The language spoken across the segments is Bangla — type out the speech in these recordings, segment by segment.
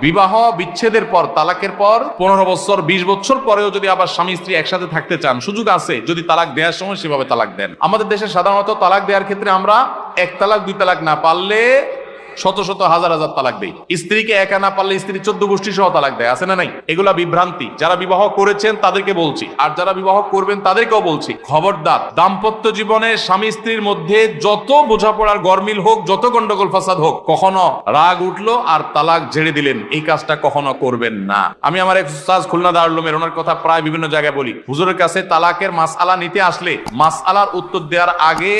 বিবাহ বিচ্ছেদের পর, তালাকের পর 15 বছর 20 বছর পরেও যদি আবার স্বামী স্ত্রী একসাথে থাকতে চান, সুযোগ আছে যদি তালাক দেওয়ার সময় সেভাবে তালাক দেন। আমাদের দেশে সাধারণত তালাক দেওয়ার ক্ষেত্রে আমরা এক তালাক দুই তালাক না পারলে শত শত হাজার হাজার তালাক দেই। স্ত্রীকে একা না পারলে স্ত্রী 14 গোষ্ঠী সহ তালাক দেয়, আছে না নাই? এগুলা বিভ্রান্তি। যারা বিবাহ করেছেন তাদেরকে বলছি, আর যারা বিবাহ করবেন তাদেরকেও বলছি, খবরদার, দাম্পত্য জীবনে স্বামী স্ত্রীর মধ্যে যত বোঝাপড়ার গরমিল হোক, যত গন্ডগোল ফাসাদ হোক, কখনো রাগ উঠলো আর তালাক ঝেড়ে দিলেন, এই কাজটা কখনো করবেন না। আমি আমার এক উস্তাদ খুলনা দারুল উলুমের, ওনার কথা প্রায় বিভিন্ন জায়গায় বলি, হুজুরের কাছে তালাকের মাসআলা নিতে আসলে মাসআলার উত্তর দেওয়ার আগে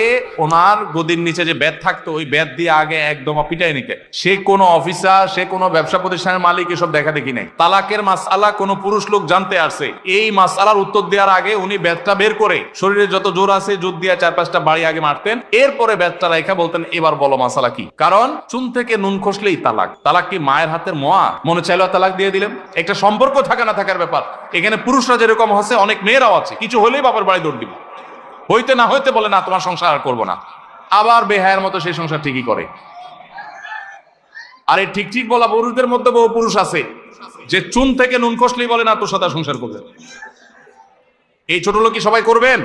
ওনার গদির নিচে যে ব্যাট থাকতো, ওই ব্যাট দিয়ে আগে একদম পিটাই নিতে। সে কোনো অফিসার, সে কোনো ব্যবসা প্রতিষ্ঠানের মালিক এসব দেখা দেখি নাই। তালাকের মাসআলা কোনো পুরুষ লোক জানতে আসছে, এই মাসআলার উত্তর দেওয়ার আগে উনি ব্যাটটা বের করে শরীরে যত জোর আছে জোর দিয়ে 4-5টা বাড়ি আগে মারতেন, এরপরে ব্যাটটা রাখা বলতেন এবার বলো মাসআলা কি। কারণ চুন থেকে নুন খসলেই তালাক। তালাক কি মায়ের হাতের মোয়া? মনে চাইলো তালাক দিয়ে দিলেন? একটা সম্পর্ক থাকা না থাকার ব্যাপার। এখানে পুরুষরা যেরকম হচ্ছে, অনেক মেয়েরাও আছে, কিছু হলেই বাবার বাড়ি দৌড় দিব, হইতে না হইতে বলে না তোমার সংসার আর করবো না, আবার বেহায়ের মতো সেই সংসার ঠিকই করে। আর এই ঠিক ঠিক বলা পুরুষদের মধ্যে বহু পুরুষ আছে যে চুন থেকে নুন খসলেই বলে না তোর সাথে সংসার করবে। এই ছোট লোক কি সবাই করবেন?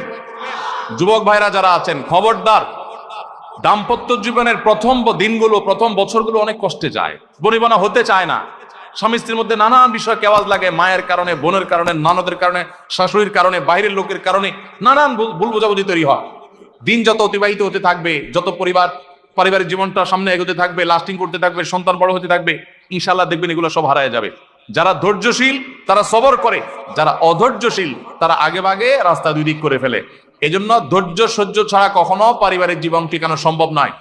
যুবক ভাইরা যারা আছেন, খবরদার, দাম্পত্য জীবনের প্রথম দিনগুলো, প্রথম বছরগুলো অনেক কষ্টে যায়, বনিবনা হতে চায় না। স্বামী স্ত্রীর মধ্যে নানান বিষয় কেওয়াজ লাগে, মায়ের কারণে, বোনের কারণে, ননদের কারণে, শাশুড়ির কারণে, বাইরের লোকের কারণে নানান ভুল বোঝাবুঝি তৈরি হয়। দিন যত অতিবাহিত হতে থাকবে, যত পারিবারিক জীবনটা সামনে এগোতে থাকবে, লাস্টিং করতে থাকবে, সন্তান বড় হতে থাকবে, ইনশাআল্লাহ দেখবেন এগুলো সব হারায় যাবে। যারা ধৈর্যশীল তারা সবর করে, যারা অধৈর্যশীল তারা আগে ভাগে রাস্তা দুই দিক করে ফেলে। এজন্য ধৈর্য সহ্য ছাড়া কখনো পারিবারিক জীবন টিকানো সম্ভব নয়।